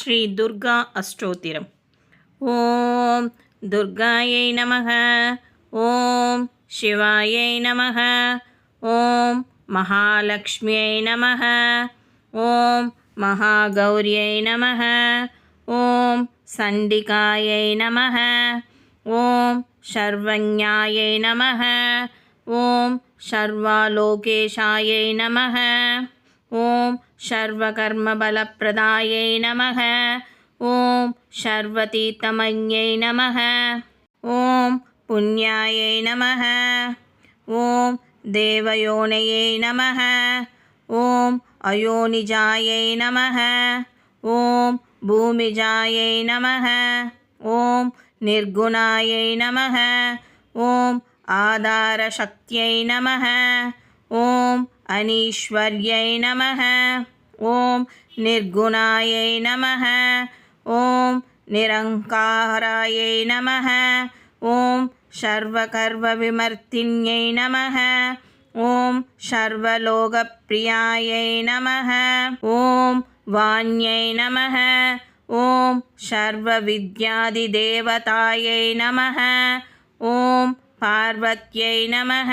ஸ்ரீ துர்கா அஷ்டோத்திரம். ஓம் துர்காயை நமக. ஓம் சிவாயை நமக. ஓம் மகாலக்ஷ்மியை நமக. ஓம் மகாகௌரியை நமக. ஓம் சண்டிகாயை நமக. ஓம் சர்வஞாயை நமக. ஓம் சர்வாலோகேஷாயை நமக. ஓம் சர்வகர்மபலப்பிரதாயை நமக. ஓம் சர்வதீர்த்தமன்யை நமக. ஓம் புண்ணியாயை நமக. ஓம் தேவயோனையை நமக. ஓம் அயோனிஜாயை நமக. ஓம் பூமிஜாயை நமக. ஓம் நிர்குணாயை நமக. ஓம் ஆதாரசக்தியை நமக. ஓம் அனீஸ்வர்யை நமக. ஓம் நிர்குணாயை நமக. ஓம் நிரங்காராயை நமக. ஓம் சர்வகர்வவிமர்த்தின்யை நமக. ஓம் சர்வலோகப்பிரியாயை நமக. ஓம் வாண்யை நமக. ஓம் சர்வவித்யாதிதேவதாயை நமக. ஓம் பார்வத்யை நமக.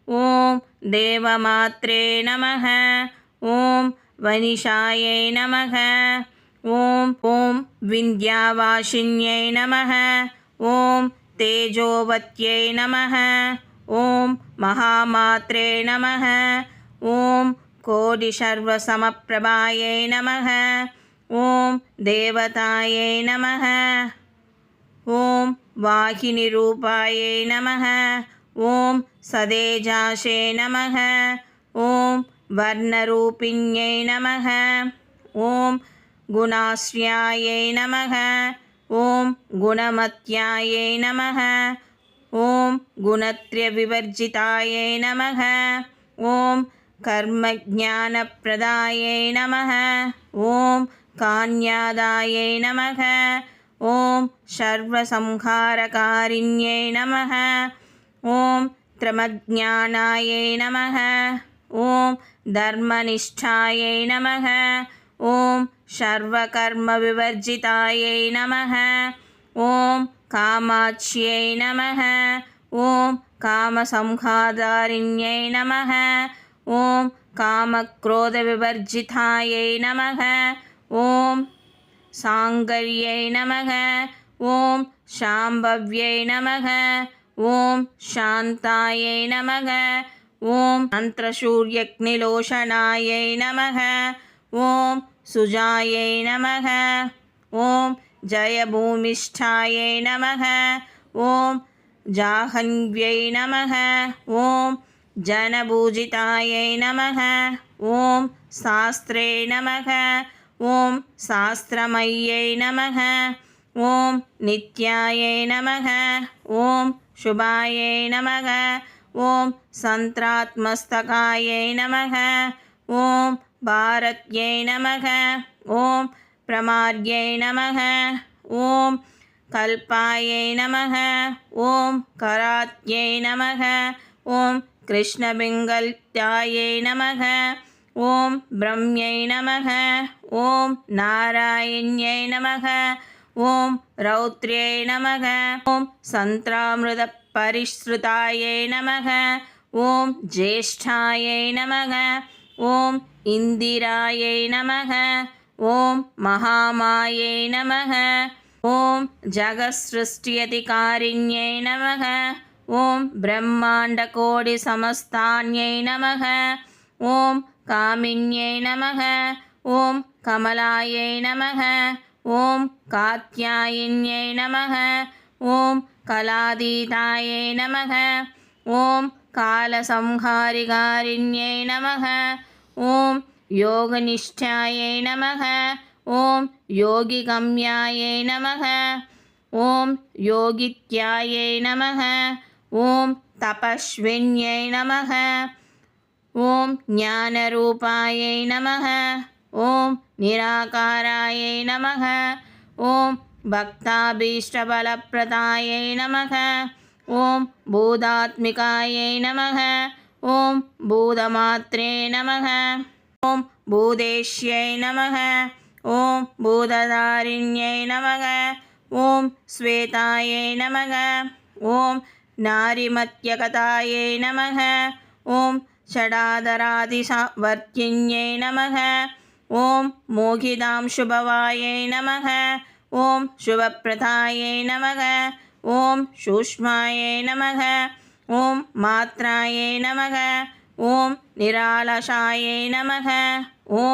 ஓம் தேவமாத்ரே நமக. ஓம் வனிஷாயை நமக. ஓம் ஓம் விந்தியாவாசின்யை நமக. ஓம் தேஜோவத்யை நமக. ஓம் மகாமாத்ரே நமக. ஓம் கோடிசர்வசமப்பிரபாயை நமக. ஓம் தேவதாயை நமக. ஓம் வாகினிரூபாயை நமக. ஓம் சதேஜாஷே நமக. ஓம் வர்ணரூபிண்யை நமக. ஓம் குணாஸ்ரியாயை நமக. ஓம் குணமத்யாயை நமக. ஓம் குணத்ரயவிவர்ஜிதாயை நமக. ஓம் கர்மஜானப்பிரதாயை நமக. ஓம் கான்யாதாயை நமக. ஓம் சர்வசம்ஹாரகாரிண்யை நமக. ஓம் த்ரமஜானாயை நமக. ஓம் தர்மனிஷ்டாயை நமக. ஓம் சர்வகர்மவிவர்ஜிதாயை நமக. ஓம் காமாட்சியை நமக. ஓம் காமசம்ஹாதாரிண்யை நமக. ஓம் காமக்ரோதவிவர்ஜிதாயை நமக. ஓம் சாங்கர்யை நமக. ஓம் சாம்பவ்யை நமக. ஓம் சாந்தாயை நமக. ஓம் மந்திரசூர்யக்னிலோஷனாயை நமக. ஓம் சுஜாயை நமக. ஓம் ஜயபூமிஷ்டாயை நமக. ஓம் ஜாஹன்வ்யை நமக. ஓம் ஜனபூஜிதாயை நமக. ஓம் சாஸ்திரே நமக. ஓம் சாஸ்திரமய்யை நமக. ஓம் நித்யாயை நமக. ஓம் சுபாயை நமக. ஓம் சந்திராத்மஸ்தகாயை நமக. ஓம் பாரத்யை நமக. ஓம் பிரமார்யை நமக. ஓம் கல்பாயை நமக. ஓம் கராத்யை நமக. ஓம் கிருஷ்ணபிங்கல்யாயை நமக. ஓம் பிரம்யை நமக. ஓம் நாராயண்யை நமக. ஓம் ரௌத்ர்யை நமக. ஓம் சந்திராமிருத பரிஸ்ருதாயை நமக. ஓம் ஜேஷ்டாயை நமக. ஓம் இந்திராயை நமக. ஓம் மகாமாயை நமக. ஓம் ஜகஸ்ருஷ்டியதிகாரிண்யை நமக. ஓம் பிரம்மாண்டகோடிசமஸ்தான்யை நமக. ஓம் காமின்யை நமக. ஓம் கமலாயை நமக. ஓம் காத்யாயின்யை நமக. ஓம் கலாதீதாயை நமக. ஓம் காலசம்ஹாரிகாரிண்யை நமக. ஓம் யோகனிஷ்டாயை நமக. ஓம் யோகிகம்யாயை நமக. ஓம் யோகித்யாயை நமக. ஓம் தபஸ்வின்யை நமக. ஓம் ஞானரூபாயை நமக. ஓம் நிராகாராயை நமக. ஓம் பக்தாபீஷ்டபலப்பிரதாயை நமக. ஓம் பூதாத்மிகாயை நமக. ஓம் பூதமாத்ரே நமக. ஓம் பூதேஷ்யை நமக. ॐ भूतधारिण्यै नमः ॐ श्वेतायै नमः ॐ नारीमत्यकतायै नमः ॐ षडाधरादिवर्तिन्यै नमः ॐ मोहिदां शुभवायै नमः ॐ शुभप्रदायै नमः ॐ सूक्ष्मायै नमः ॐ मात्रायै नमः ॐ निरालसायै नमः ॐ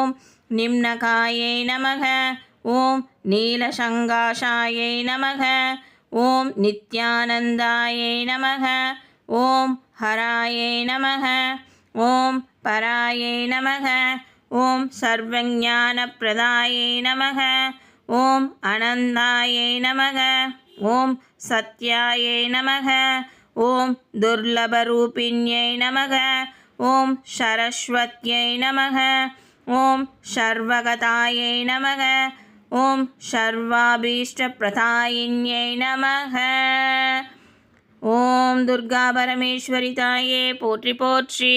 निम्नकायै नमः ॐ नीलसङ्काशायै नमः ॐ नित्यानन्दायै नमः ॐ हरायै नमः ॐ परायै नमः ॐ सर्वज्ञानप्रदायै नमः ॐ अनन्तायै नमः ॐ सत्यायै नमः ॐ दुर्लभरूपिण्यै नमः ॐ सरस्वत्यै नमः ॐ सर्वगतायै नमः ॐ सर्वाभीष्टप्रदायिन्यै नमः ॐ दुर्गा परमेश्वरी ताये पोट्रि पोट्रि।